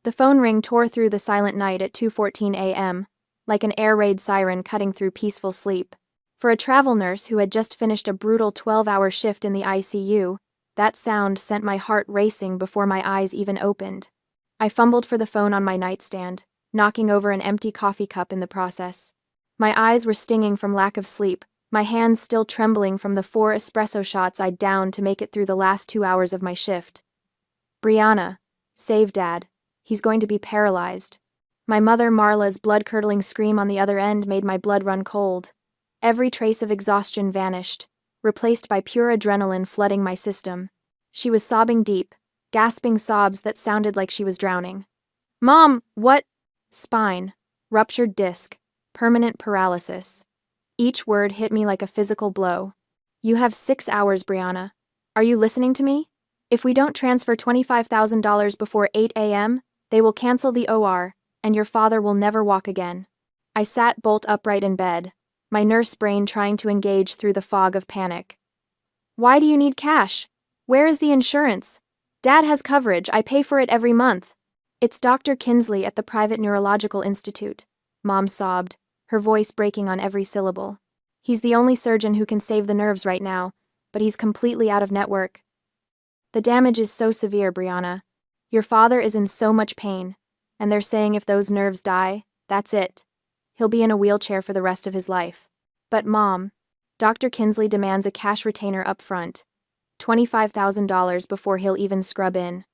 The phone ring tore through the silent night at 2:14 a.m., like an air raid siren cutting through peaceful sleep. For a travel nurse who had just finished a brutal 12-hour shift in the ICU, that sound sent my heart racing before my eyes even opened. I fumbled for the phone on my nightstand, knocking over an empty coffee cup in the process. My eyes were stinging from lack of sleep, my hands still trembling from the 4 espresso shots I'd downed to make it through the last 2 hours of my shift. "Brianna, save Dad. He's going to be paralyzed." My mother Marla's blood-curdling scream on the other end made my blood run cold. Every trace of exhaustion vanished, replaced by pure adrenaline flooding my system. She was sobbing deep, gasping sobs that sounded like she was drowning. "Mom, what?" "Spine, ruptured disc, permanent paralysis." Each word hit me like a physical blow. "You have 6 hours, Brianna. Are you listening to me? If we don't transfer $25,000 before 8 a.m., they will cancel the OR, and your father will never walk again." I sat bolt upright in bed, my nurse brain trying to engage through the fog of panic. "Why do you need cash? Where is the insurance? Dad has coverage, I pay for it every month." "It's Dr. Kinsley at the private neurological institute," Mom sobbed, her voice breaking on every syllable. "He's the only surgeon who can save the nerves right now, but he's completely out of network. The damage is so severe, Brianna. Your father is in so much pain, and they're saying if those nerves die, that's it. He'll be in a wheelchair for the rest of his life." "But Mom, Dr. Kinsley demands a cash retainer up front, $25,000 before he'll even scrub in."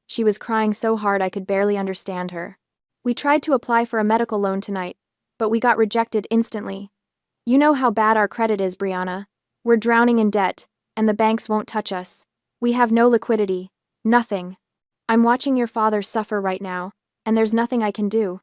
She was crying so hard I could barely understand her. "We tried to apply for a medical loan tonight, but we got rejected instantly. You know how bad our credit is, Brianna. We're drowning in debt, and the banks won't touch us. We have no liquidity, nothing. I'm watching your father suffer right now, and there's nothing I can do."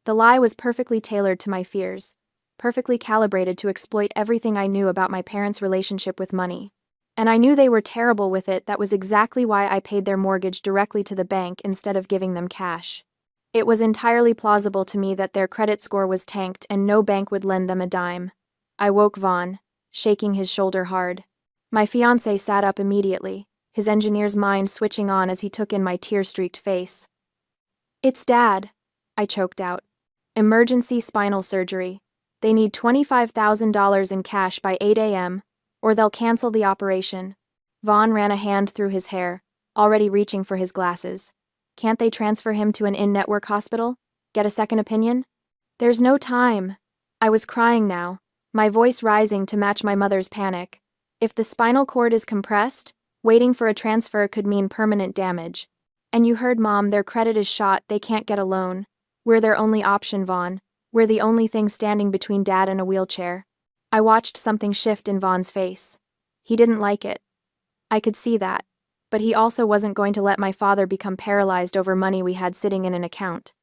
The lie was perfectly tailored to my fears, perfectly calibrated to exploit everything I knew about my parents' relationship with money. And I knew they were terrible with it. That was exactly why I paid their mortgage directly to the bank instead of giving them cash. It was entirely plausible to me that their credit score was tanked and no bank would lend them a dime. I woke Vaughn, shaking his shoulder hard. My fiancé sat up immediately, his engineer's mind switching on as he took in my tear-streaked face. "It's Dad," I choked out. "Emergency spinal surgery. They need $25,000 in cash by 8 a.m., or they'll cancel the operation." Vaughn ran a hand through his hair, already reaching for his glasses. "Can't they transfer him to an in-network hospital? Get a second opinion?" "There's no time." I was crying now, my voice rising to match my mother's panic. If the spinal cord is compressed, waiting for a transfer could mean permanent damage. "And you heard Mom, their credit is shot, they can't get a loan. We're their only option, Vaughn. We're the only thing standing between Dad and a wheelchair." I watched something shift in Vaughn's face. He didn't like it. I could see that, but he also wasn't going to let my father become paralyzed over money we had sitting in an account.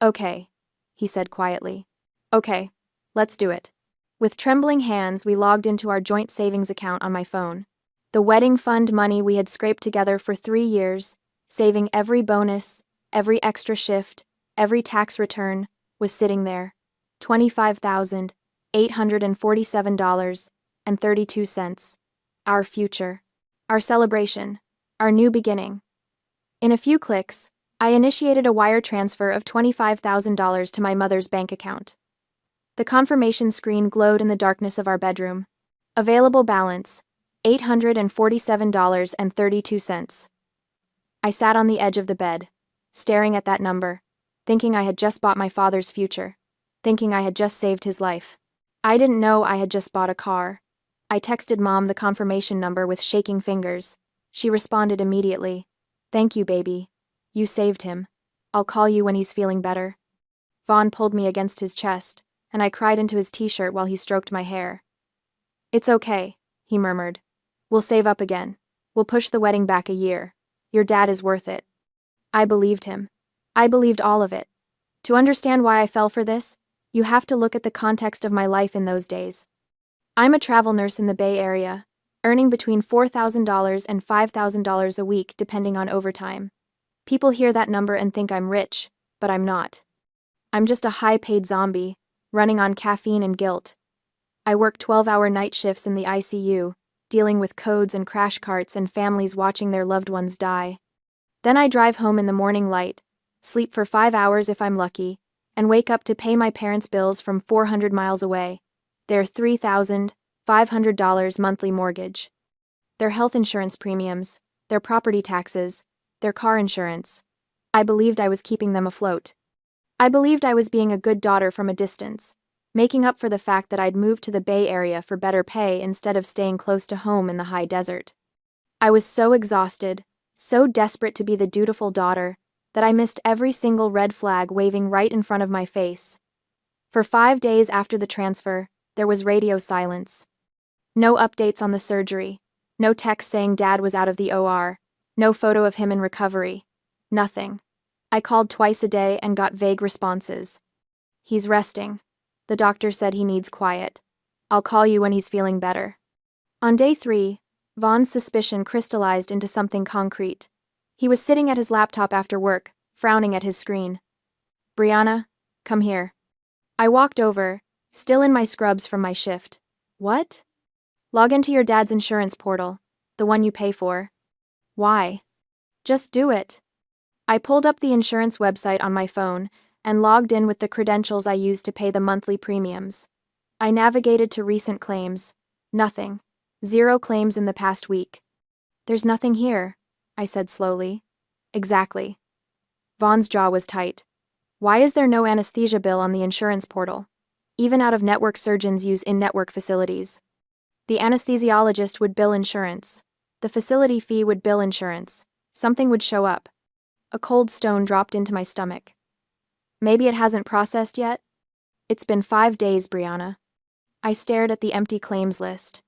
"Okay," he said quietly. "Okay, let's do it." With trembling hands, we logged into our joint savings account on my phone. The wedding fund money we had scraped together for 3 years, saving every bonus, every extra shift, every tax return, was sitting there. $25,847.32. Our future. Our celebration. Our new beginning. In a few clicks, I initiated a wire transfer of $25,000 to my mother's bank account. The confirmation screen glowed in the darkness of our bedroom. Available balance, $847.32. I sat on the edge of the bed, staring at that number, thinking I had just bought my father's future, thinking I had just saved his life. I didn't know I had just bought a car. I texted Mom the confirmation number with shaking fingers. She responded immediately. "Thank you, baby. You saved him. I'll call you when he's feeling better." Vaughn pulled me against his chest, and I cried into his t-shirt while he stroked my hair. "It's okay," he murmured. "We'll save up again. We'll push the wedding back a year. Your dad is worth it." I believed him. I believed all of it. To understand why I fell for this, you have to look at the context of my life in those days. I'm a travel nurse in the Bay Area, earning between $4,000 and $5,000 a week depending on overtime. People hear that number and think I'm rich, but I'm not. I'm just a high-paid zombie, running on caffeine and guilt. I work 12-hour night shifts in the ICU, dealing with codes and crash carts and families watching their loved ones die. Then I drive home in the morning light, sleep for 5 hours if I'm lucky, and wake up to pay my parents' bills from 400 miles away, their $3,500 monthly mortgage, their health insurance premiums, their property taxes, their car insurance. I believed I was keeping them afloat. I believed I was being a good daughter from a distance, making up for the fact that I'd moved to the Bay Area for better pay instead of staying close to home in the high desert. I was so exhausted, so desperate to be the dutiful daughter, that I missed every single red flag waving right in front of my face. For 5 days after the transfer, there was radio silence. No updates on the surgery, no text saying Dad was out of the OR, no photo of him in recovery. Nothing. I called twice a day and got vague responses. He's resting. The doctor said he needs quiet. I'll call you when he's feeling better. On day 3, Vaughn's suspicion crystallized into something concrete. He was sitting at his laptop after work, frowning at his screen. "Brianna, come here." I walked over, still in my scrubs from my shift. "What?" "Log into your dad's insurance portal, the one you pay for." "Why?" "Just do it." I pulled up the insurance website on my phone and logged in with the credentials I used to pay the monthly premiums. I navigated to recent claims. Nothing. 0 claims in the past week. "There's nothing here," I said slowly. "Exactly." Vaughn's jaw was tight. "Why is there no anesthesia bill on the insurance portal? Even out-of-network surgeons use in-network facilities. The anesthesiologist would bill insurance. The facility fee would bill insurance. Something would show up." A cold stone dropped into my stomach. "Maybe it hasn't processed yet?" "It's been 5 days, Brianna." I stared at the empty claims list.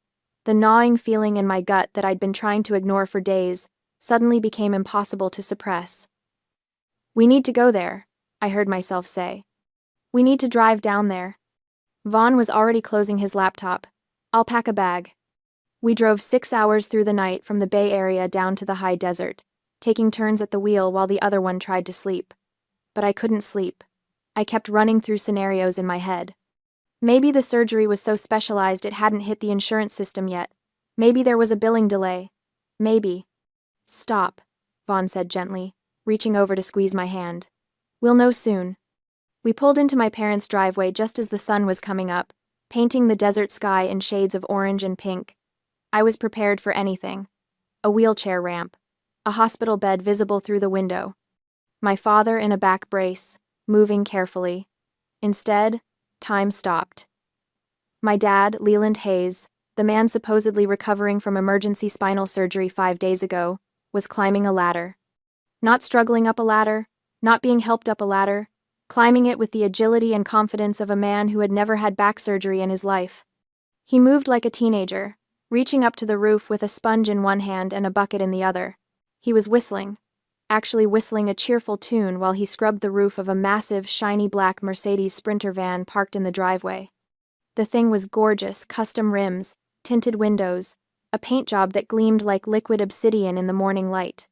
The gnawing feeling in my gut that I'd been trying to ignore for days suddenly became impossible to suppress. "We need to go there," I heard myself say. "We need to drive down there." Vaughn was already closing his laptop. "I'll pack a bag." We drove 6 hours through the night from the Bay Area down to the high desert, taking turns at the wheel while the other one tried to sleep. But I couldn't sleep. I kept running through scenarios in my head. Maybe the surgery was so specialized it hadn't hit the insurance system yet. Maybe there was a billing delay. Maybe. "Stop," Vaughn said gently, reaching over to squeeze my hand. "We'll know soon." We pulled into my parents' driveway just as the sun was coming up, painting the desert sky in shades of orange and pink. I was prepared for anything. A wheelchair ramp. A hospital bed visible through the window. My father in a back brace, moving carefully. Instead, time stopped. My dad, Leland Hayes, the man supposedly recovering from emergency spinal surgery 5 days ago, was climbing a ladder. Not struggling up a ladder, not being helped up a ladder, climbing it with the agility and confidence of a man who had never had back surgery in his life. He moved like a teenager, reaching up to the roof with a sponge in one hand and a bucket in the other. He was whistling, actually whistling a cheerful tune while he scrubbed the roof of a massive, shiny black Mercedes Sprinter van parked in the driveway. The thing was gorgeous, custom rims, tinted windows, a paint job that gleamed like liquid obsidian in the morning light.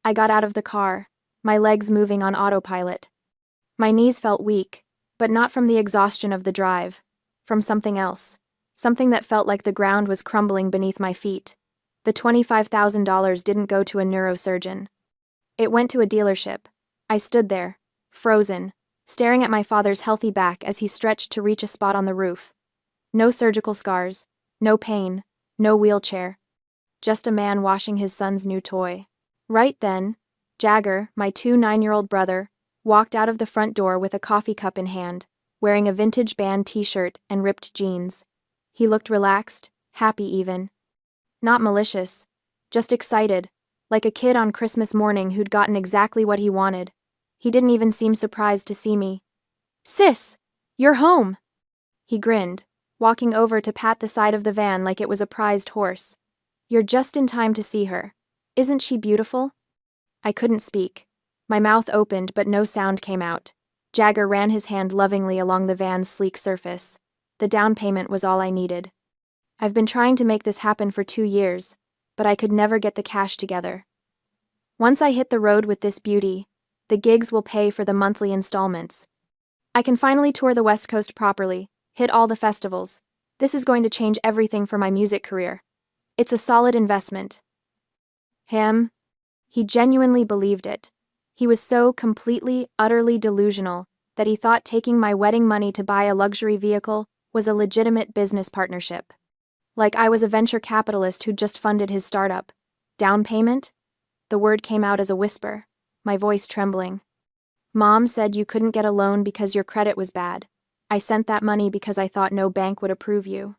I got out of the car, my legs moving on autopilot. My knees felt weak, but not from the exhaustion of the drive, from something else, something that felt like the ground was crumbling beneath my feet. The $25,000 didn't go to a neurosurgeon. It went to a dealership. I stood there, frozen, staring at my father's healthy back as he stretched to reach a spot on the roof. No surgical scars, no pain, no wheelchair. Just a man washing his son's new toy. Right then, Jagger, my 9-year-old brother, walked out of the front door with a coffee cup in hand, wearing a vintage band t-shirt and ripped jeans. He looked relaxed, happy even. Not malicious, just excited, like a kid on Christmas morning who'd gotten exactly what he wanted. He didn't even seem surprised to see me. "Sis, you're home!" He grinned, walking over to pat the side of the van like it was a prized horse. "You're just in time to see her. Isn't she beautiful?" I couldn't speak. My mouth opened but no sound came out. Jagger ran his hand lovingly along the van's sleek surface. The down payment was all I needed. I've been trying to make this happen for 2 years, but I could never get the cash together. Once I hit the road with this beauty, the gigs will pay for the monthly installments. I can finally tour the West Coast properly, hit all the festivals. This is going to change everything for my music career. It's a solid investment. Him? He genuinely believed it. He was so completely, utterly delusional that he thought taking my wedding money to buy a luxury vehicle was a legitimate business partnership. Like I was a venture capitalist who'd just funded his startup. Down payment? The word came out as a whisper, my voice trembling. Mom said you couldn't get a loan because your credit was bad. I sent that money because I thought no bank would approve you.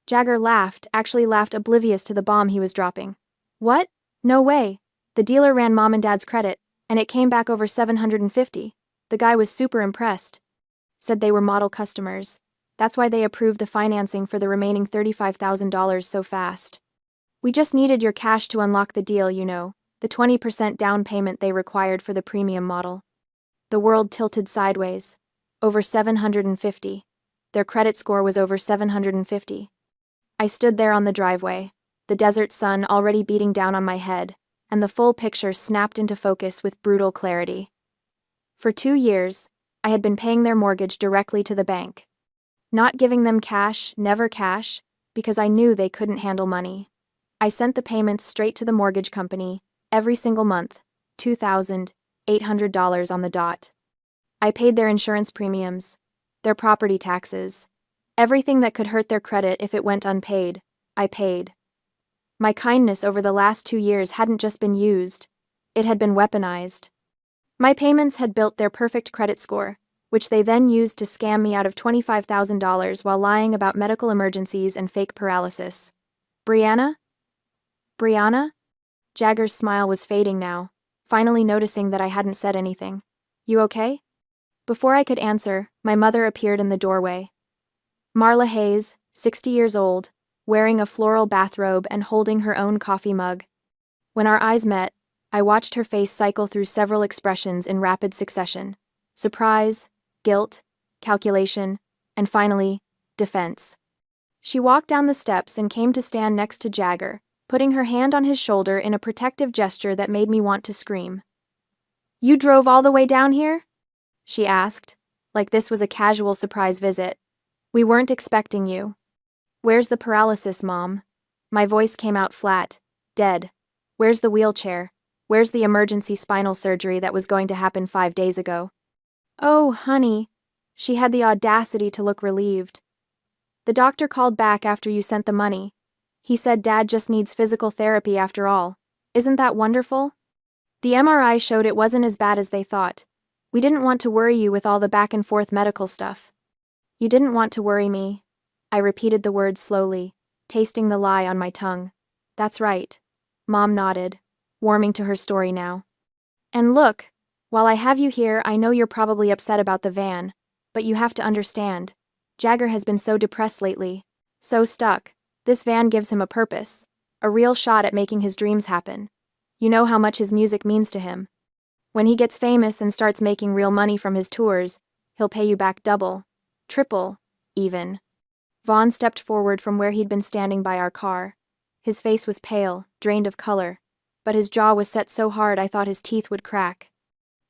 Jagger laughed, actually laughed oblivious to the bomb he was dropping. What? No way. The dealer ran Mom and Dad's credit, and it came back over $750. The guy was super impressed. Said they were model customers. That's why they approved the financing for the remaining $35,000 so fast. We just needed your cash to unlock the deal, you know, the 20% down payment they required for the premium model. The world tilted sideways. Over 750. Their credit score was over 750. I stood there on the driveway, the desert sun already beating down on my head, and the full picture snapped into focus with brutal clarity. For 2 years, I had been paying their mortgage directly to the bank. Not giving them cash, never cash, because I knew they couldn't handle money. I sent the payments straight to the mortgage company, every single month, $2,800 on the dot. I paid their insurance premiums, their property taxes, everything that could hurt their credit if it went unpaid, I paid. My kindness over the last 2 years hadn't just been used, it had been weaponized. My payments had built their perfect credit score, which they then used to scam me out of $25,000 while lying about medical emergencies and fake paralysis. Brianna? Brianna? Jagger's smile was fading now, finally noticing that I hadn't said anything. You okay? Before I could answer, my mother appeared in the doorway. Marla Hayes, 60 years old, wearing a floral bathrobe and holding her own coffee mug. When our eyes met, I watched her face cycle through several expressions in rapid succession. Surprise, guilt, calculation, and finally, defense. She walked down the steps and came to stand next to Jagger, putting her hand on his shoulder in a protective gesture that made me want to scream. You drove all the way down here? She asked, like this was a casual surprise visit. We weren't expecting you. Where's the paralysis, Mom? My voice came out flat, dead. Where's the wheelchair? Where's the emergency spinal surgery that was going to happen 5 days ago? Oh, honey. She had the audacity to look relieved. The doctor called back after you sent the money. He said Dad just needs physical therapy after all. Isn't that wonderful? The MRI showed it wasn't as bad as they thought. We didn't want to worry you with all the back and forth medical stuff. You didn't want to worry me. I repeated the words slowly, tasting the lie on my tongue. That's right. Mom nodded, warming to her story now. And look, while I have you here, I know you're probably upset about the van, but you have to understand. Jagger has been so depressed lately, so stuck. This van gives him a purpose, a real shot at making his dreams happen. You know how much his music means to him. When he gets famous and starts making real money from his tours, he'll pay you back double, triple, even. Vaughn stepped forward from where he'd been standing by our car. His face was pale, drained of color, but his jaw was set so hard I thought his teeth would crack.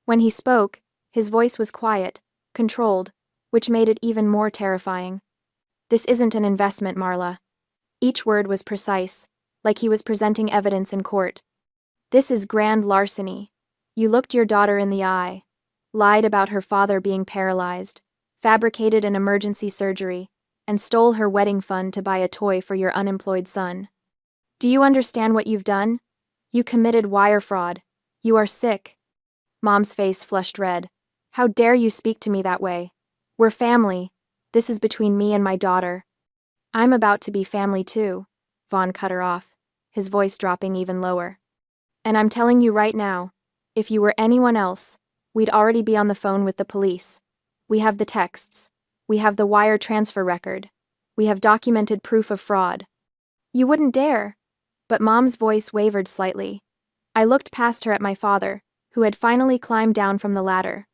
When he spoke, his voice was quiet, controlled, which made it even more terrifying. This isn't an investment, Marla. Each word was precise, like he was presenting evidence in court. This is grand larceny. You looked your daughter in the eye, lied about her father being paralyzed, fabricated an emergency surgery, and stole her wedding fund to buy a toy for your unemployed son. Do you understand what you've done? You committed wire fraud. You are sick. Mom's face flushed red. How dare you speak to me that way? We're family. This is between me and my daughter. I'm about to be family too, Vaughn cut her off, his voice dropping even lower. And I'm telling you right now, if you were anyone else, we'd already be on the phone with the police. We have the texts. We have the wire transfer record. We have documented proof of fraud. You wouldn't dare. But Mom's voice wavered slightly. I looked past her at my father, who had finally climbed down from the ladder.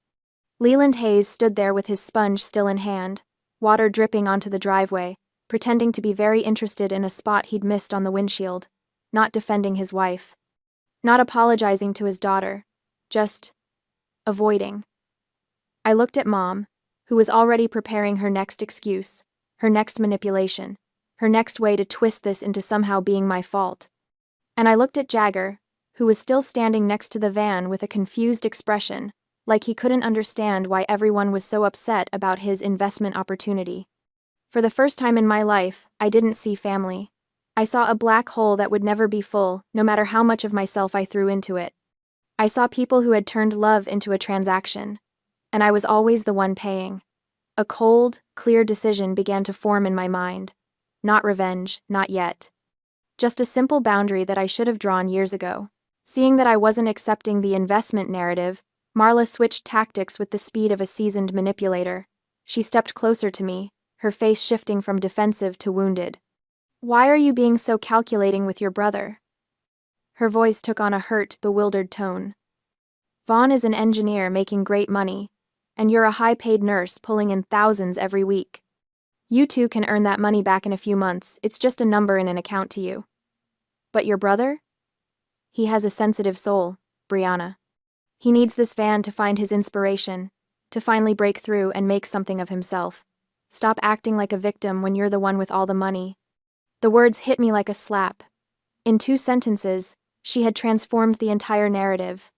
Leland Hayes stood there with his sponge still in hand, water dripping onto the driveway, pretending to be very interested in a spot he'd missed on the windshield, not defending his wife. Not apologizing to his daughter, just avoiding. I looked at Mom, who was already preparing her next excuse, her next manipulation, her next way to twist this into somehow being my fault. And I looked at Jagger, who was still standing next to the van with a confused expression, like he couldn't understand why everyone was so upset about his investment opportunity. For the first time in my life, I didn't see family. I saw a black hole that would never be full, no matter how much of myself I threw into it. I saw people who had turned love into a transaction, and I was always the one paying. A cold, clear decision began to form in my mind. Not revenge, not yet. Just a simple boundary that I should have drawn years ago. Seeing that I wasn't accepting the investment narrative, Marla switched tactics with the speed of a seasoned manipulator. She stepped closer to me, her face shifting from defensive to wounded. "Why are you being so calculating with your brother?" Her voice took on a hurt, bewildered tone. "Vaughn is an engineer making great money, and you're a high-paid nurse pulling in thousands every week. You two can earn that money back in a few months, it's just a number in an account to you. But your brother? He has a sensitive soul, Brianna. He needs this van to find his inspiration, to finally break through and make something of himself. Stop acting like a victim when you're the one with all the money." The words hit me like a slap. In 2 sentences, she had transformed the entire narrative.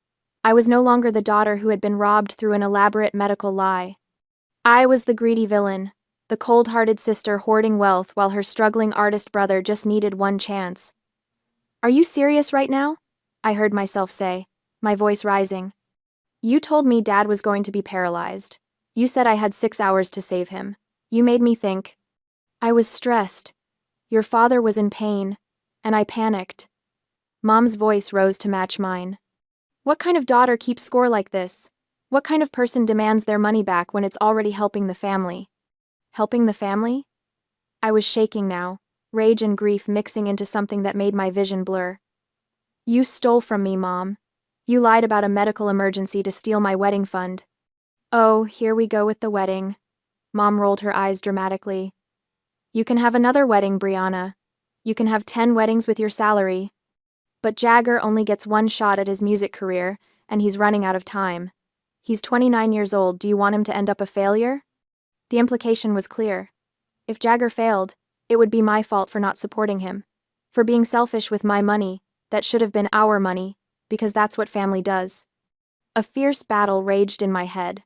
I was no longer the daughter who had been robbed through an elaborate medical lie. I was the greedy villain, the cold-hearted sister hoarding wealth while her struggling artist brother just needed one chance. "Are you serious right now?" I heard myself say, my voice rising. "You told me Dad was going to be paralyzed. You said I had 6 hours to save him. You made me think. I was stressed. Your father was in pain, and I panicked." Mom's voice rose to match mine. "What kind of daughter keeps score like this? What kind of person demands their money back when it's already helping the family?" Helping the family? I was shaking now, rage and grief mixing into something that made my vision blur. "You stole from me, Mom. You lied about a medical emergency to steal my wedding fund." "Oh, here we go with the wedding." Mom rolled her eyes dramatically. "You can have another wedding, Brianna. You can have 10 weddings with your salary. But Jagger only gets one shot at his music career, and he's running out of time. He's 29 years old, do you want him to end up a failure?" The implication was clear. If Jagger failed, it would be my fault for not supporting him, for being selfish with my money, that should have been our money, because that's what family does. A fierce battle raged in my head.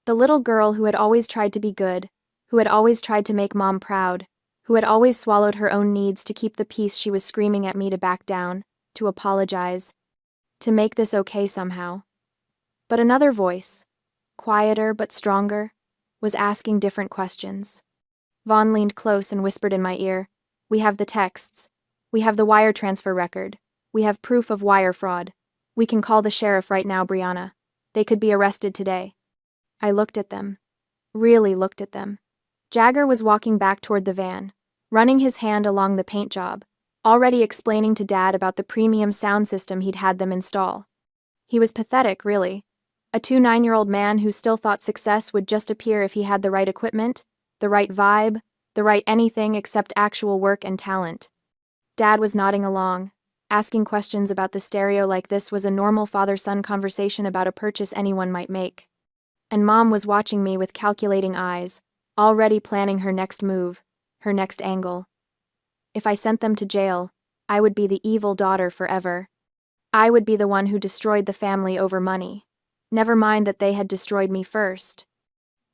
The little girl who had always tried to be good, who had always tried to make Mom proud, who had always swallowed her own needs to keep the peace she was screaming at me to back down, to apologize, to make this okay somehow. But another voice, quieter but stronger, was asking different questions. Vaughn leaned close and whispered in my ear, "We have the texts. We have the wire transfer record. We have proof of wire fraud. We can call the sheriff right now, Brianna. They could be arrested today." I looked at them. Really looked at them. Jagger was walking back toward the van, running his hand along the paint job, already explaining to Dad about the premium sound system he'd had them install. He was pathetic, really. A 29-year-old man who still thought success would just appear if he had the right equipment, the right vibe, the right anything except actual work and talent. Dad was nodding along. Asking questions about the stereo like this was a normal father-son conversation about a purchase anyone might make. And Mom was watching me with calculating eyes, already planning her next move, her next angle. If I sent them to jail, I would be the evil daughter forever. I would be the one who destroyed the family over money. Never mind that they had destroyed me first.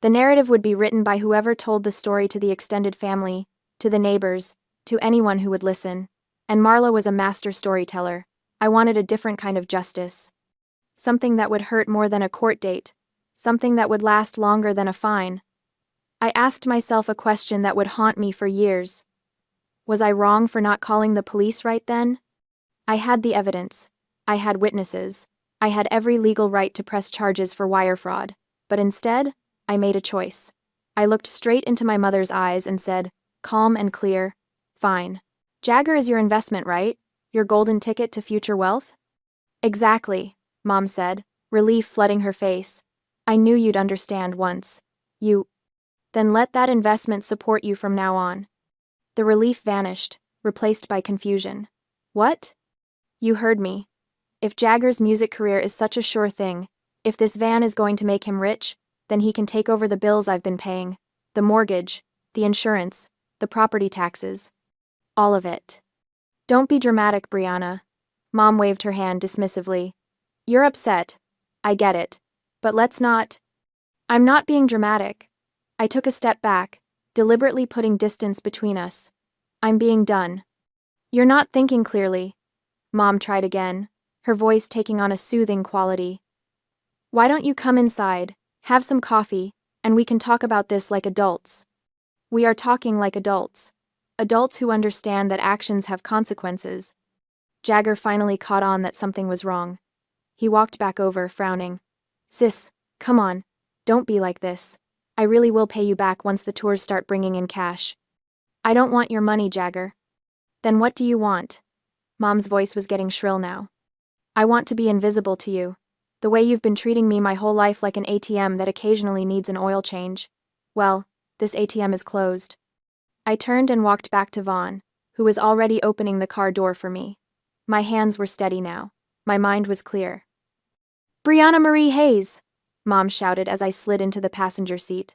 The narrative would be written by whoever told the story to the extended family, to the neighbors, to anyone who would listen. And Marla was a master storyteller. I wanted a different kind of justice. Something that would hurt more than a court date. Something that would last longer than a fine. I asked myself a question that would haunt me for years. Was I wrong for not calling the police right then? I had the evidence. I had witnesses. I had every legal right to press charges for wire fraud. But instead, I made a choice. I looked straight into my mother's eyes and said, calm and clear, "Fine. Jagger is your investment, right? Your golden ticket to future wealth?" "Exactly," Mom said, relief flooding her face. "I knew you'd understand once. Then let that investment support you from now on." The relief vanished, replaced by confusion. "What?" "You heard me. If Jagger's music career is such a sure thing, if this van is going to make him rich, then he can take over the bills I've been paying, the mortgage, the insurance, the property taxes. All of it. Don't be dramatic, Brianna. Mom waved her hand dismissively. You're upset. I get it. But let's not. I'm not being dramatic. I took a step back, deliberately putting distance between us. I'm being done. You're not thinking clearly. Mom tried again, her voice taking on a soothing quality. Why don't you come inside, have some coffee, and we can talk about this like adults. We are talking like adults. Adults who understand that actions have consequences. Jagger finally caught on that something was wrong. He walked back over, frowning. Sis, come on, don't be like this. I really will pay you back once the tours start bringing in cash. I don't want your money, Jagger. Then what do you want? Mom's voice was getting shrill now. I want to be invisible to you. The way you've been treating me my whole life like an ATM that occasionally needs an oil change. Well, this ATM is closed. I turned and walked back to Vaughn, who was already opening the car door for me. My hands were steady now. My mind was clear. Brianna Marie Hayes, Mom shouted as I slid into the passenger seat.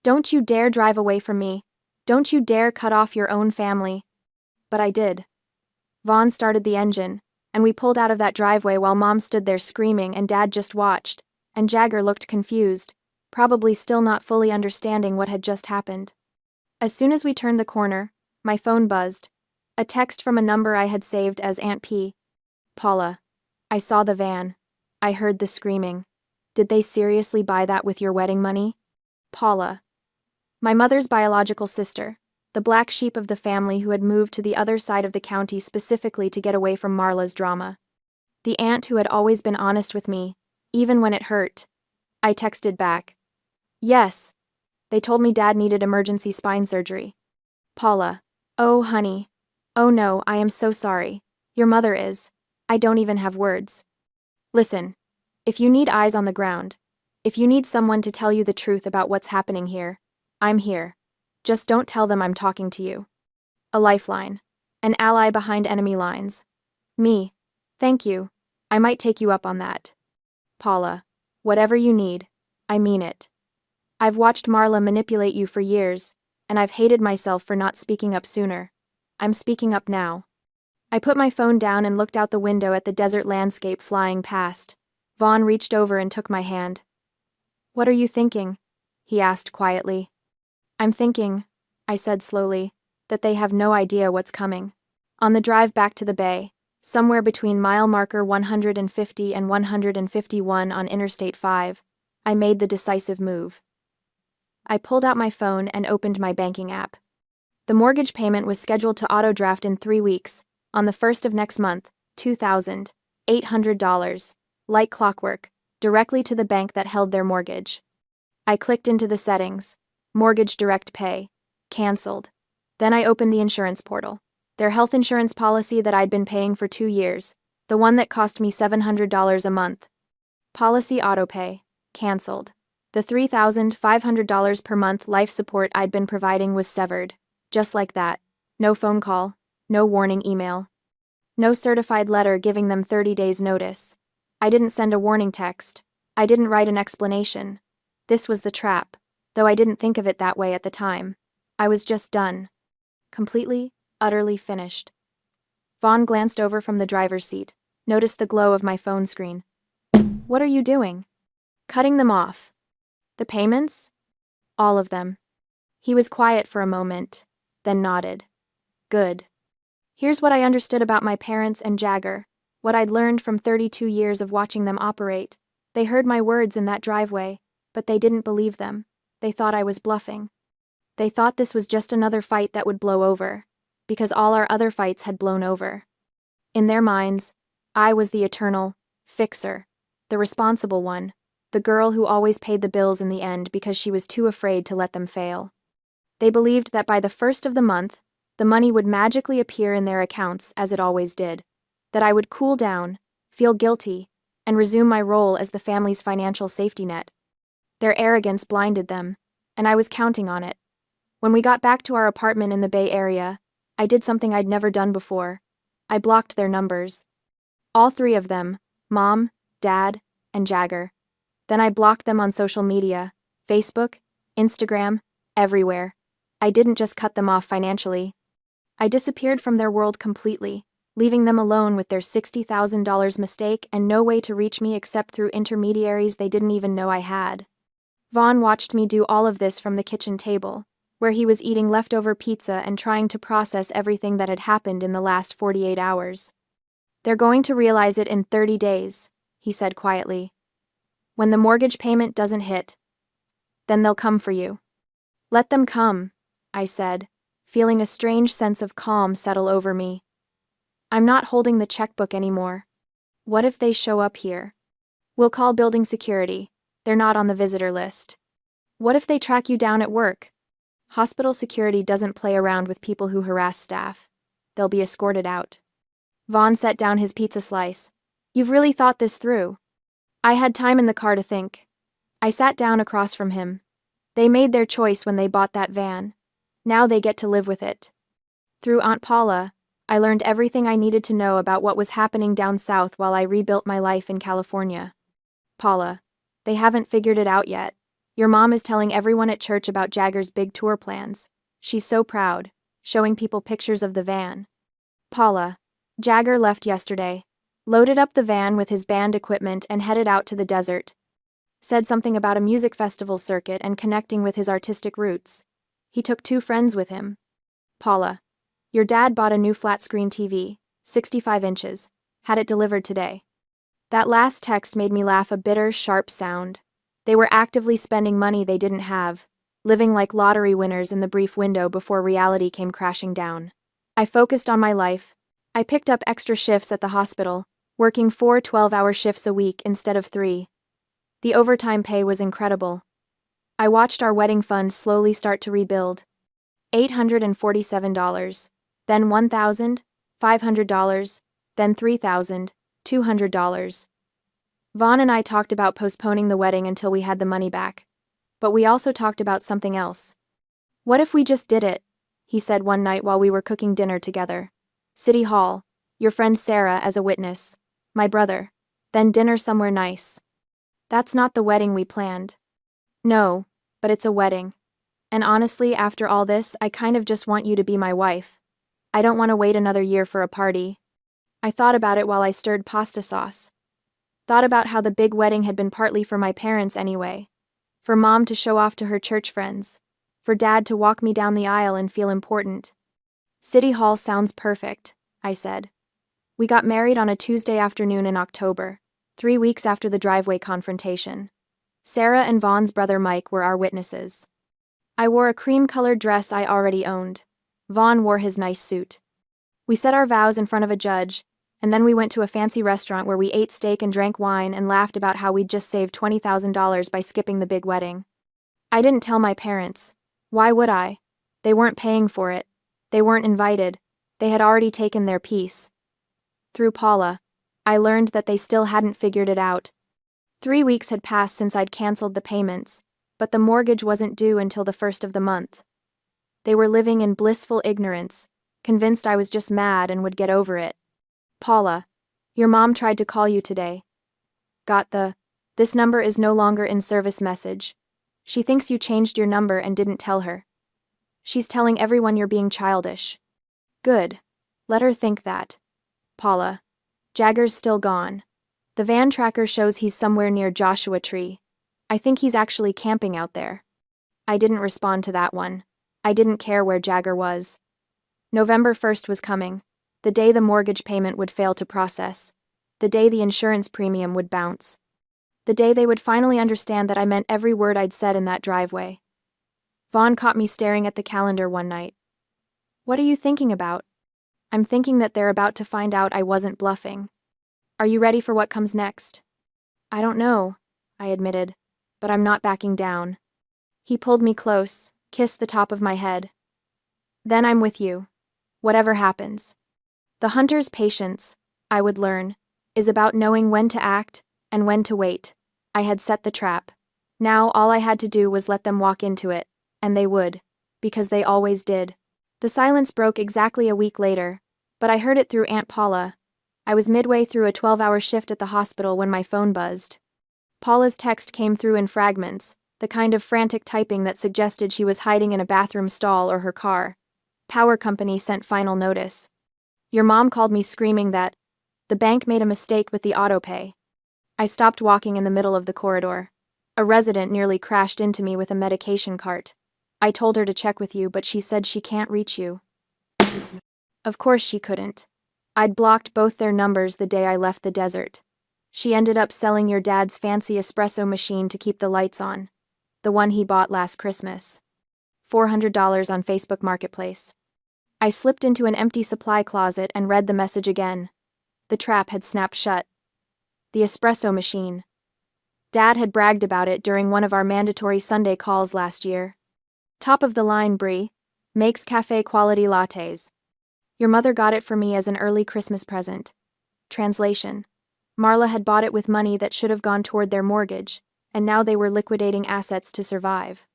Don't you dare drive away from me. Don't you dare cut off your own family. But I did. Vaughn started the engine, and we pulled out of that driveway while Mom stood there screaming and Dad just watched, and Jagger looked confused, probably still not fully understanding what had just happened. As soon as we turned the corner, my phone buzzed. A text from a number I had saved as Aunt P. Paula. I saw the van. I heard the screaming. Did they seriously buy that with your wedding money? Paula. My mother's biological sister, the black sheep of the family who had moved to the other side of the county specifically to get away from Marla's drama. The aunt who had always been honest with me, even when it hurt. I texted back. Yes. They told me Dad needed emergency spine surgery. Paula. Oh, honey. Oh no, I am so sorry. Your mother is. I don't even have words. Listen. If you need eyes on the ground, if you need someone to tell you the truth about what's happening here, I'm here. Just don't tell them I'm talking to you. A lifeline. An ally behind enemy lines. Me. Thank you. I might take you up on that. Paula. Whatever you need. I mean it. I've watched Marla manipulate you for years, and I've hated myself for not speaking up sooner. I'm speaking up now. I put my phone down and looked out the window at the desert landscape flying past. Vaughn reached over and took my hand. What are you thinking? He asked quietly. I'm thinking, I said slowly, that they have no idea what's coming. On the drive back to the bay, somewhere between mile marker 150 and 151 on Interstate 5, I made the decisive move. I pulled out my phone and opened my banking app. The mortgage payment was scheduled to auto-draft in 3 weeks, on the 1st of next month, $2,800, like clockwork, directly to the bank that held their mortgage. I clicked into the settings. Mortgage direct pay. Cancelled. Then I opened the insurance portal. Their health insurance policy that I'd been paying for 2 years, the one that cost me $700 a month. Policy autopay. Cancelled. The $3,500 per month life support I'd been providing was severed. Just like that. No phone call. No warning email. No certified letter giving them 30 days notice. I didn't send a warning text. I didn't write an explanation. This was the trap, though I didn't think of it that way at the time. I was just done. Completely, utterly finished. Vaughn glanced over from the driver's seat, noticed the glow of my phone screen. What are you doing? Cutting them off. The payments? All of them. He was quiet for a moment, then nodded. Good. Here's what I understood about my parents and Jagger, what I'd learned from 32 years of watching them operate. They heard my words in that driveway, but they didn't believe them. They thought I was bluffing. They thought this was just another fight that would blow over, because all our other fights had blown over. In their minds, I was the eternal fixer, the responsible one, the girl who always paid the bills in the end because she was too afraid to let them fail. They believed that by the 1st of the month, the money would magically appear in their accounts as it always did, that I would cool down, feel guilty, and resume my role as the family's financial safety net. Their arrogance blinded them, and I was counting on it. When we got back to our apartment in the Bay Area, I did something I'd never done before. I blocked their numbers. All 3 of them, Mom, Dad, and Jagger. Then I blocked them on social media, Facebook, Instagram, everywhere. I didn't just cut them off financially. I disappeared from their world completely. leaving them alone with their $60,000 mistake and no way to reach me except through intermediaries they didn't even know I had. Vaughn watched me do all of this from the kitchen table, where he was eating leftover pizza and trying to process everything that had happened in the last 48 hours. "They're going to realize it in 30 days, he said quietly. "When the mortgage payment doesn't hit, then they'll come for you." "Let them come," I said, feeling a strange sense of calm settle over me. "I'm not holding the checkbook anymore. What if they show up here? We'll call building security. They're not on the visitor list. What if they track you down at work? Hospital security doesn't play around with people who harass staff. They'll be escorted out." Vaughn set down his pizza slice. "You've really thought this through." I had time in the car to think. I sat down across from him. "They made their choice when they bought that van. Now they get to live with it." Through Aunt Paula, I learned everything I needed to know about what was happening down south while I rebuilt my life in California. "Paula, they haven't figured it out yet. Your mom is telling everyone at church about Jagger's big tour plans. She's so proud, showing people pictures of the van." "Paula, Jagger left yesterday, loaded up the van with his band equipment and headed out to the desert. Said something about a music festival circuit and connecting with his artistic roots. He took 2 friends with him." "Paula, your dad bought a new flat-screen TV, 65 inches, had it delivered today." That last text made me laugh a bitter, sharp sound. They were actively spending money they didn't have, living like lottery winners in the brief window before reality came crashing down. I focused on my life. I picked up extra shifts at the hospital, working 4 12-hour shifts a week instead of 3. The overtime pay was incredible. I watched our wedding fund slowly start to rebuild. $847, then $1,500, then $3,200. Vaughn and I talked about postponing the wedding until we had the money back. But we also talked about something else. "What if we just did it?" he said one night while we were cooking dinner together. "City Hall, your friend Sarah as a witness, my brother, then dinner somewhere nice." "That's not the wedding we planned." "No, but it's a wedding. And honestly, after all this, I kind of just want you to be my wife. I don't want to wait another year for a party." I thought about it while I stirred pasta sauce. Thought about how the big wedding had been partly for my parents anyway. For Mom to show off to her church friends. For Dad to walk me down the aisle and feel important. "City Hall sounds perfect," I said. We got married on a Tuesday afternoon in October, 3 weeks after the driveway confrontation. Sarah and Vaughn's brother Mike were our witnesses. I wore a cream-colored dress I already owned. Vaughn wore his nice suit. We said our vows in front of a judge, and then we went to a fancy restaurant where we ate steak and drank wine and laughed about how we'd just saved $20,000 by skipping the big wedding. I didn't tell my parents. Why would I? They weren't paying for it. They weren't invited. They had already taken their piece. Through Paula, I learned that they still hadn't figured it out. 3 weeks had passed since I'd canceled the payments, but the mortgage wasn't due until the 1st of the month. They were living in blissful ignorance, convinced I was just mad and would get over it. "Paula, your mom tried to call you today. Got this number is no longer in service message. She thinks you changed your number and didn't tell her. She's telling everyone you're being childish." "Good. Let her think that. Paula, Jagger's still gone. The van tracker shows he's somewhere near Joshua Tree. I think he's actually camping out there." I didn't respond to that one. I didn't care where Jagger was. November 1st was coming. The day the mortgage payment would fail to process. The day the insurance premium would bounce. The day they would finally understand that I meant every word I'd said in that driveway. Vaughn caught me staring at the calendar one night. "What are you thinking about?" "I'm thinking that they're about to find out I wasn't bluffing. Are you ready for what comes next?" "I don't know," I admitted, "but I'm not backing down." He pulled me close, kissed the top of my head. "Then I'm with you. Whatever happens. The hunter's patience, I would learn, is about knowing when to act and when to wait." I had set the trap. Now all I had to do was let them walk into it, and they would, because they always did. The silence broke exactly a week later, but I heard it through Aunt Paula. I was midway through a 12-hour shift at the hospital when my phone buzzed. Paula's text came through in fragments, the kind of frantic typing that suggested she was hiding in a bathroom stall or her car. "Power company sent final notice. Your mom called me screaming that the bank made a mistake with the autopay. I stopped walking in the middle of the corridor. A resident nearly crashed into me with a medication cart. I told her to check with you, but she said she can't reach you. Of course she couldn't. I'd blocked both their numbers the day I left the desert. She ended up selling your dad's fancy espresso machine to keep the lights on. The one he bought last Christmas. $400 on Facebook Marketplace. I slipped into an empty supply closet and read the message again. The trap had snapped shut. The espresso machine. Dad had bragged about it during one of our mandatory Sunday calls last year. Top of the line, Brie. Makes cafe quality lattes. Your mother got it for me as an early Christmas present. Translation. Marla had bought it with money that should have gone toward their mortgage, and now they were liquidating assets to survive.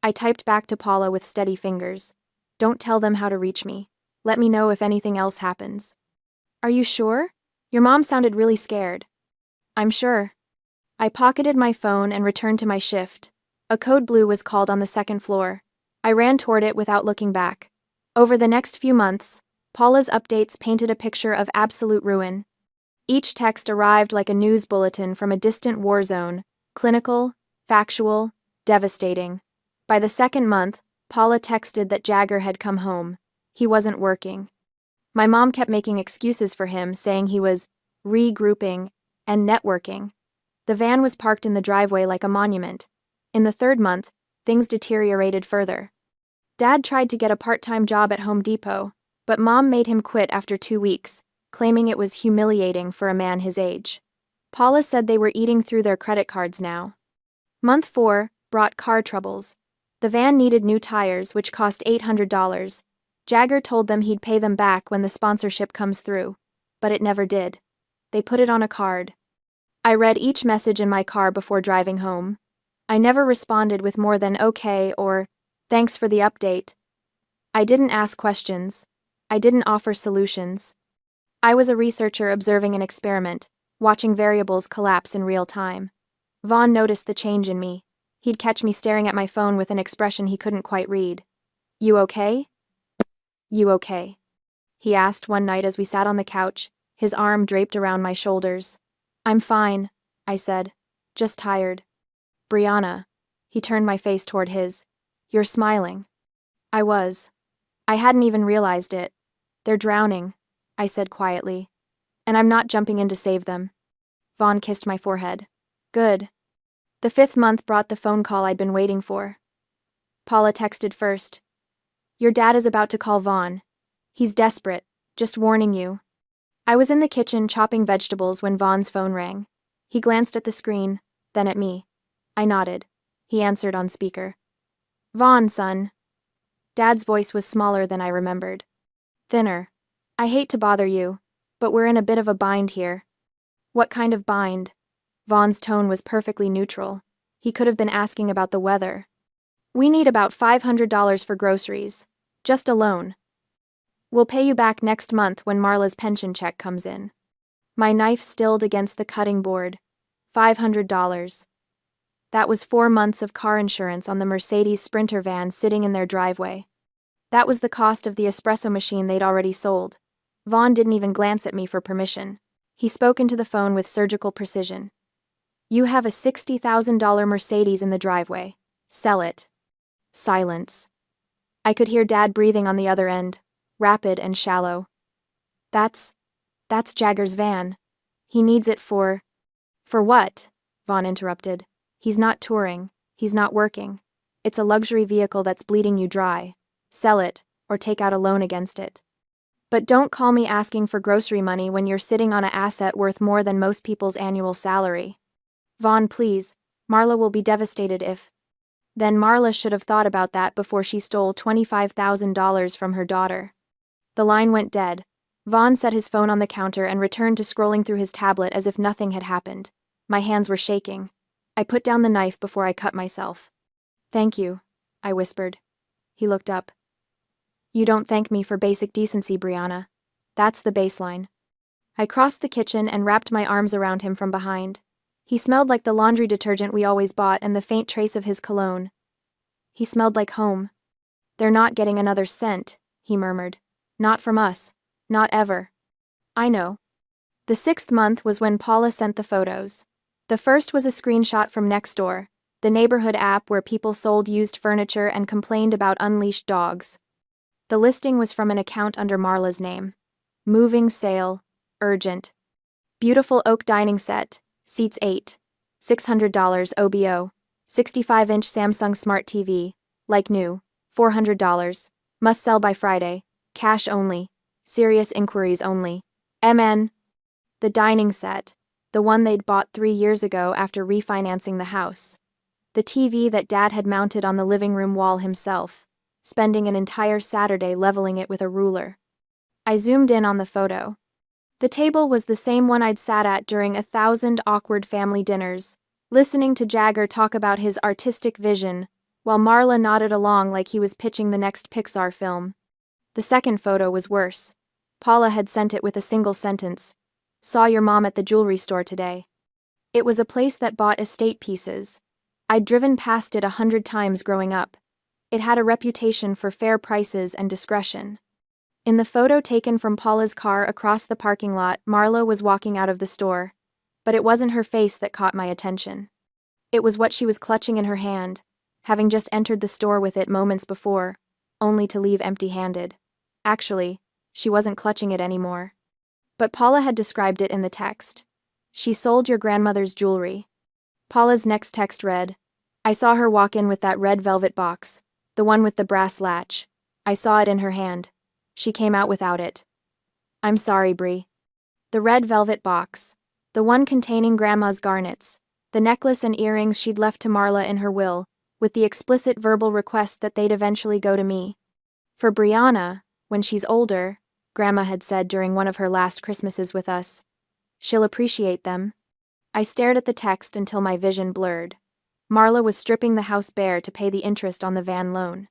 I typed back to Paula with steady fingers. Don't tell them how to reach me. Let me know if anything else happens. Are you sure? Your mom sounded really scared. I'm sure. I pocketed my phone and returned to my shift. A code blue was called on the second floor. I ran toward it without looking back. Over the next few months, Paula's updates painted a picture of absolute ruin. Each text arrived like a news bulletin from a distant war zone, clinical, factual, devastating. By the second month, Paula texted that Jagger had come home. He wasn't working. My mom kept making excuses for him, saying he was regrouping and networking. The van was parked in the driveway like a monument. In the third month, things deteriorated further. Dad tried to get a part-time job at Home Depot, but Mom made him quit after 2 weeks, claiming it was humiliating for a man his age. Paula said they were eating through their credit cards now. Month 4 brought car troubles. The van needed new tires, which cost $800. Jagger told them he'd pay them back when the sponsorship comes through, but it never did. They put it on a card. I read each message in my car before driving home. I never responded with more than okay or thanks for the update. I didn't ask questions. I didn't offer solutions. I was a researcher observing an experiment, watching variables collapse in real time. Vaughn noticed the change in me. He'd catch me staring at my phone with an expression he couldn't quite read. You okay? You okay? He asked one night as we sat on the couch, his arm draped around my shoulders. I'm fine, I said. Just tired. Brianna. He turned my face toward his. You're smiling. I was. I hadn't even realized it. They're drowning, I said quietly. And I'm not jumping in to save them. Vaughn kissed my forehead. Good. The 5th month brought the phone call I'd been waiting for. Paula texted first. Your dad is about to call Vaughn. He's desperate, just warning you. I was in the kitchen chopping vegetables when Vaughn's phone rang. He glanced at the screen, then at me. I nodded. He answered on speaker. Vaughn, son. Dad's voice was smaller than I remembered. Thinner. I hate to bother you, but we're in a bit of a bind here. What kind of bind? Vaughn's tone was perfectly neutral. He could have been asking about the weather. We need about $500 for groceries. Just a loan. We'll pay you back next month when Marla's pension check comes in. My knife stilled against the cutting board. $500. That was 4 months of car insurance on the Mercedes Sprinter van sitting in their driveway. That was the cost of the espresso machine they'd already sold. Vaughn didn't even glance at me for permission. He spoke into the phone with surgical precision. You have a $60,000 Mercedes in the driveway. Sell it. Silence. I could hear Dad breathing on the other end, rapid and shallow. That's Jagger's van. He needs it for what? Vaughn interrupted. He's not touring. He's not working. It's a luxury vehicle that's bleeding you dry. Sell it, or take out a loan against it. But don't call me asking for grocery money when you're sitting on an asset worth more than most people's annual salary. Vaughn, please. Marla will be devastated if... Then Marla should have thought about that before she stole $25,000 from her daughter. The line went dead. Vaughn set his phone on the counter and returned to scrolling through his tablet as if nothing had happened. My hands were shaking. I put down the knife before I cut myself. Thank you, I whispered. He looked up. You don't thank me for basic decency, Brianna. That's the baseline. I crossed the kitchen and wrapped my arms around him from behind. He smelled like the laundry detergent we always bought and the faint trace of his cologne. He smelled like home. They're not getting another cent, he murmured. Not from us. Not ever. I know. The 6th month was when Paula sent the photos. The first was a screenshot from Nextdoor, the neighborhood app where people sold used furniture and complained about unleashed dogs. The listing was from an account under Marla's name. Moving sale, urgent. Beautiful oak dining set, seats 8, $600 OBO, 65-inch Samsung Smart TV, like new, $400, must sell by Friday, cash only, serious inquiries only. MN. The dining set, the one they'd bought 3 years ago after refinancing the house. The TV that Dad had mounted on the living room wall himself, spending an entire Saturday leveling it with a ruler. I zoomed in on the photo. The table was the same one I'd sat at during 1,000 awkward family dinners, listening to Jagger talk about his artistic vision, while Marla nodded along like he was pitching the next Pixar film. The second photo was worse. Paula had sent it with a single sentence. Saw your mom at the jewelry store today. It was a place that bought estate pieces. I'd driven past it 100 times growing up. It had a reputation for fair prices and discretion. In the photo taken from Paula's car across the parking lot, Marla was walking out of the store. But it wasn't her face that caught my attention. It was what she was clutching in her hand, having just entered the store with it moments before, only to leave empty-handed. Actually, she wasn't clutching it anymore. But Paula had described it in the text. She sold your grandmother's jewelry. Paula's next text read, I saw her walk in with that red velvet box, the one with the brass latch. I saw it in her hand. She came out without it. I'm sorry, Brie. The red velvet box, the one containing Grandma's garnets, the necklace and earrings she'd left to Marla in her will, with the explicit verbal request that they'd eventually go to me. For Brianna, when she's older, Grandma had said during one of her last Christmases with us, she'll appreciate them. I stared at the text until my vision blurred. Marla was stripping the house bare to pay the interest on the van loan.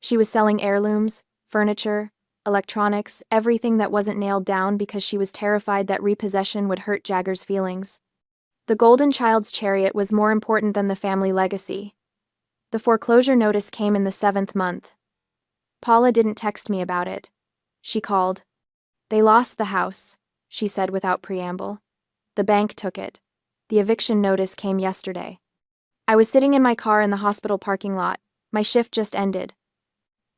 She was selling heirlooms, furniture, electronics, everything that wasn't nailed down because she was terrified that repossession would hurt Jagger's feelings. The golden child's chariot was more important than the family legacy. The foreclosure notice came in the 7th month. Paula didn't text me about it. She called. They lost the house, she said without preamble. The bank took it. The eviction notice came yesterday. I was sitting in my car in the hospital parking lot. My shift just ended.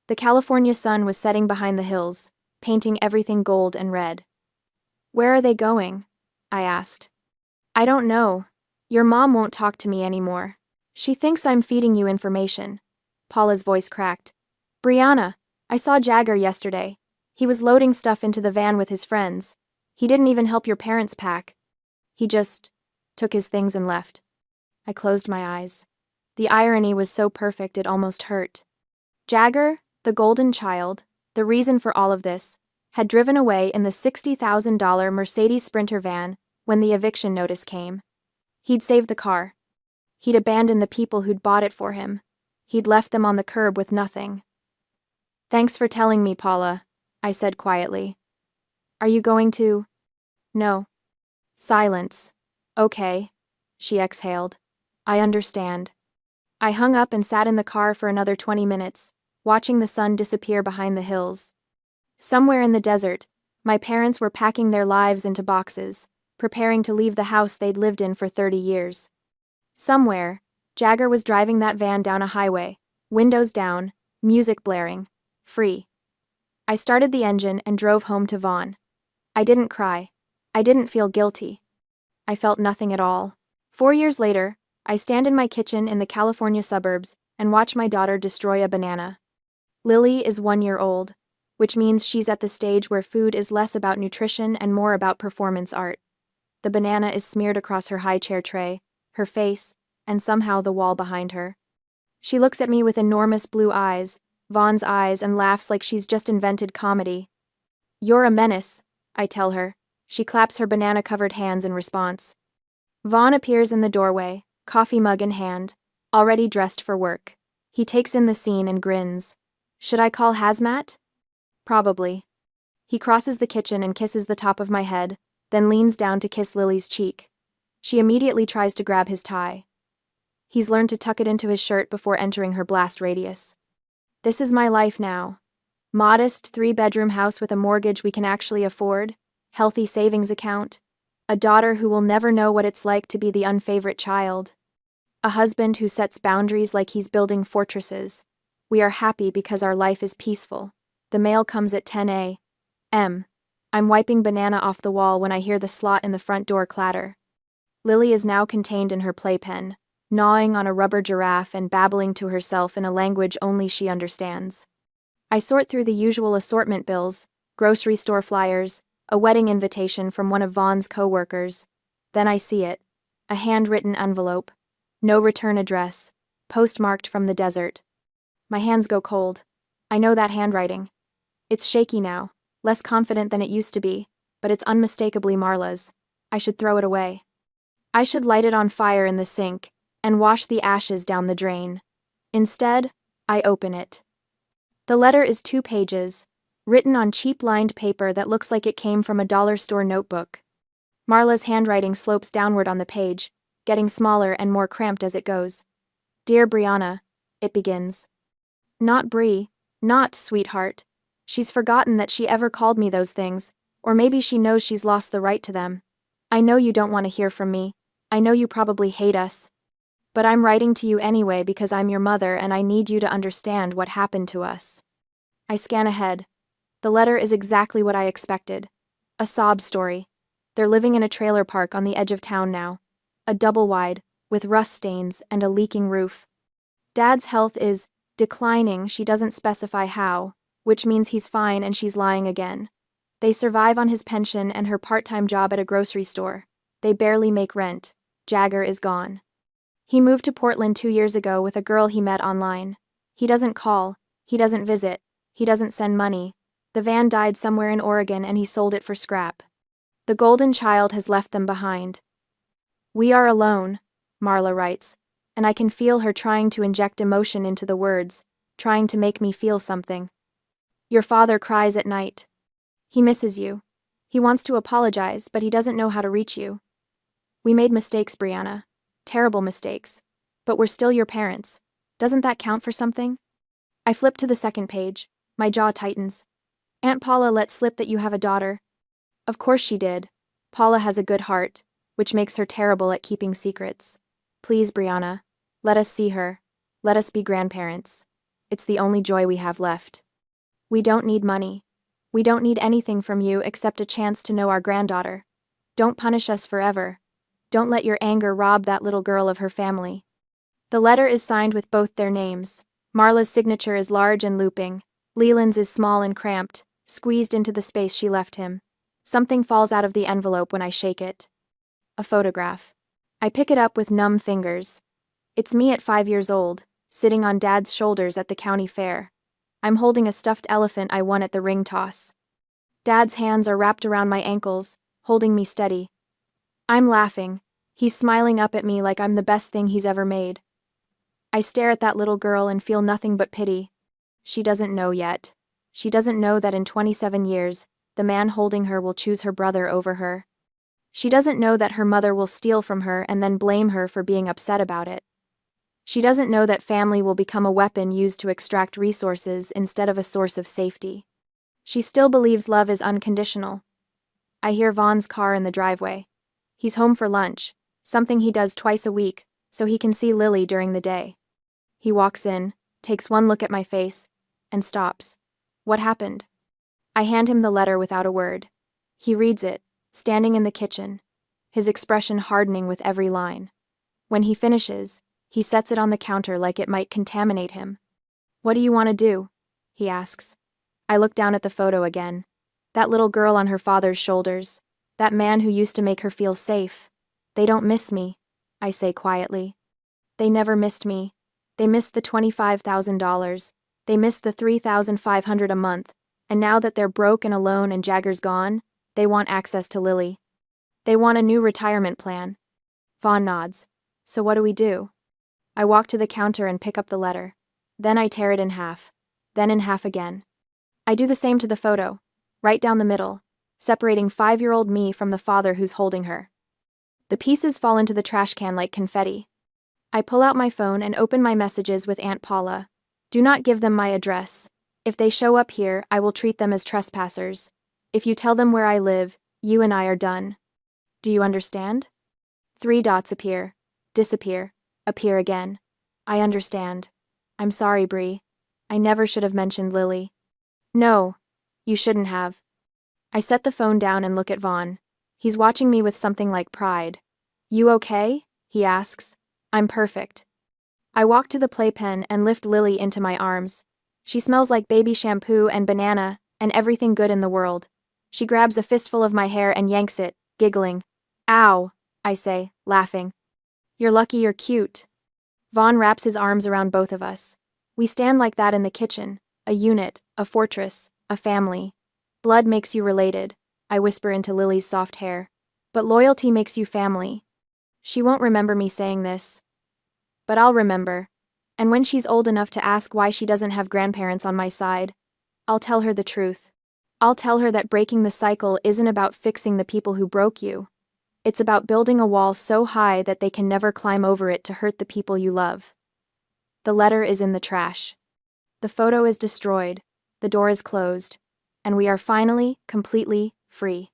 The California sun was setting behind the hills, painting everything gold and red. Where are they going? I asked. I don't know. Your mom won't talk to me anymore. She thinks I'm feeding you information. Paula's voice cracked. Brianna, I saw Jagger yesterday. He was loading stuff into the van with his friends. He didn't even help your parents pack. He just took his things and left. I closed my eyes. The irony was so perfect it almost hurt. Jagger, the golden child, the reason for all of this, had driven away in the $60,000 Mercedes Sprinter van when the eviction notice came. He'd saved the car. He'd abandoned the people who'd bought it for him. He'd left them on the curb with nothing. Thanks for telling me, Paula, I said quietly. Are you going to? No. Silence. Okay, she exhaled. I understand. I hung up and sat in the car for another 20 minutes, watching the sun disappear behind the hills. Somewhere in the desert, my parents were packing their lives into boxes, preparing to leave the house they'd lived in for 30 years. Somewhere, Jagger was driving that van down a highway, windows down, music blaring, free. I started the engine and drove home to Vaughn. I didn't cry. I didn't feel guilty. I felt nothing at all. 4 years later, I stand in my kitchen in the California suburbs and watch my daughter destroy a banana. Lily is 1 year old, which means she's at the stage where food is less about nutrition and more about performance art. The banana is smeared across her high chair tray, her face, and somehow the wall behind her. She looks at me with enormous blue eyes, Vaughn's eyes, and laughs like she's just invented comedy. You're a menace, I tell her. She claps her banana-covered hands in response. Vaughn appears in the doorway, coffee mug in hand, already dressed for work. He takes in the scene and grins. Should I call hazmat? Probably. He crosses the kitchen and kisses the top of my head, then leans down to kiss Lily's cheek. She immediately tries to grab his tie. He's learned to tuck it into his shirt before entering her blast radius. This is my life now. Modest 3-bedroom house with a mortgage we can actually afford, healthy savings account, a daughter who will never know what it's like to be the unfavorite child, a husband who sets boundaries like he's building fortresses. We are happy because our life is peaceful. The mail comes at 10 a.m. I'm wiping banana off the wall when I hear the slot in the front door clatter. Lily is now contained in her playpen, gnawing on a rubber giraffe and babbling to herself in a language only she understands. I sort through the usual assortment bills, grocery store flyers, a wedding invitation from one of Vaughn's co-workers. Then I see it. A handwritten envelope. No return address. Postmarked from the desert. My hands go cold. I know that handwriting. It's shaky now, less confident than it used to be, but it's unmistakably Marla's. I should throw it away. I should light it on fire in the sink and wash the ashes down the drain. Instead, I open it. The letter is 2 pages, written on cheap lined paper that looks like it came from a dollar store notebook. Marla's handwriting slopes downward on the page, getting smaller and more cramped as it goes. Dear Brianna, it begins. Not Brie, not sweetheart. She's forgotten that she ever called me those things, or maybe she knows she's lost the right to them. I know you don't want to hear from me. I know you probably hate us. But I'm writing to you anyway because I'm your mother and I need you to understand what happened to us. I scan ahead. The letter is exactly what I expected. A sob story. They're living in a trailer park on the edge of town now. A double wide, with rust stains and a leaking roof. Dad's health is declining, she doesn't specify how, which means he's fine and she's lying again. They survive on his pension and her part-time job at a grocery store. They barely make rent. Jagger is gone. He moved to Portland 2 years ago with a girl he met online. He doesn't call, he doesn't visit, he doesn't send money. The van died somewhere in Oregon and he sold it for scrap. The golden child has left them behind. We are alone, Marla writes, and I can feel her trying to inject emotion into the words, trying to make me feel something. Your father cries at night. He misses you. He wants to apologize, but he doesn't know how to reach you. We made mistakes, Brianna. Terrible mistakes. But we're still your parents. Doesn't that count for something? I flip to the second page. My jaw tightens. Aunt Paula let slip that you have a daughter. Of course she did. Paula has a good heart, which makes her terrible at keeping secrets. Please, Brianna, let us see her. Let us be grandparents. It's the only joy we have left. We don't need money. We don't need anything from you except a chance to know our granddaughter. Don't punish us forever. Don't let your anger rob that little girl of her family. The letter is signed with both their names. Marla's signature is large and looping. Leland's is small and cramped, squeezed into the space she left him. Something falls out of the envelope when I shake it. A photograph. I pick it up with numb fingers. It's me at 5 years old, sitting on Dad's shoulders at the county fair. I'm holding a stuffed elephant I won at the ring toss. Dad's hands are wrapped around my ankles, holding me steady. I'm laughing. He's smiling up at me like I'm the best thing he's ever made. I stare at that little girl and feel nothing but pity. She doesn't know yet. She doesn't know that in 27 years, the man holding her will choose her brother over her. She doesn't know that her mother will steal from her and then blame her for being upset about it. She doesn't know that family will become a weapon used to extract resources instead of a source of safety. She still believes love is unconditional. I hear Vaughn's car in the driveway. He's home for lunch, something he does twice a week, so he can see Lily during the day. He walks in, takes one look at my face, and stops. What happened? I hand him the letter without a word. He reads it, standing in the kitchen, his expression hardening with every line. When he finishes, he sets it on the counter like it might contaminate him. What do you want to do? He asks. I look down at the photo again. That little girl on her father's shoulders. That man who used to make her feel safe. They don't miss me, I say quietly. They never missed me. They missed the $25,000. They missed the $3,500 a month. And now that they're broke and alone and Jagger's gone, they want access to Lily. They want a new retirement plan. Vaughn nods. So what do we do? I walk to the counter and pick up the letter. Then I tear it in half. Then in half again. I do the same to the photo, right down the middle, separating 5-year-old me from the father who's holding her. The pieces fall into the trash can like confetti. I pull out my phone and open my messages with Aunt Paula. Do not give them my address. If they show up here, I will treat them as trespassers. If you tell them where I live, you and I are done. Do you understand? 3 dots appear, disappear, appear again. I understand. I'm sorry, Bree. I never should have mentioned Lily. No, you shouldn't have. I set the phone down and look at Vaughn. He's watching me with something like pride. You okay? He asks. I'm perfect. I walk to the playpen and lift Lily into my arms. She smells like baby shampoo and banana and everything good in the world. She grabs a fistful of my hair and yanks it, giggling. Ow, I say, laughing. You're lucky you're cute. Vaughn wraps his arms around both of us. We stand like that in the kitchen, a unit, a fortress, a family. Blood makes you related, I whisper into Lily's soft hair. But loyalty makes you family. She won't remember me saying this. But I'll remember. And when she's old enough to ask why she doesn't have grandparents on my side, I'll tell her the truth. I'll tell her that breaking the cycle isn't about fixing the people who broke you. It's about building a wall so high that they can never climb over it to hurt the people you love. The letter is in the trash. The photo is destroyed, the door is closed, and we are finally, completely, free.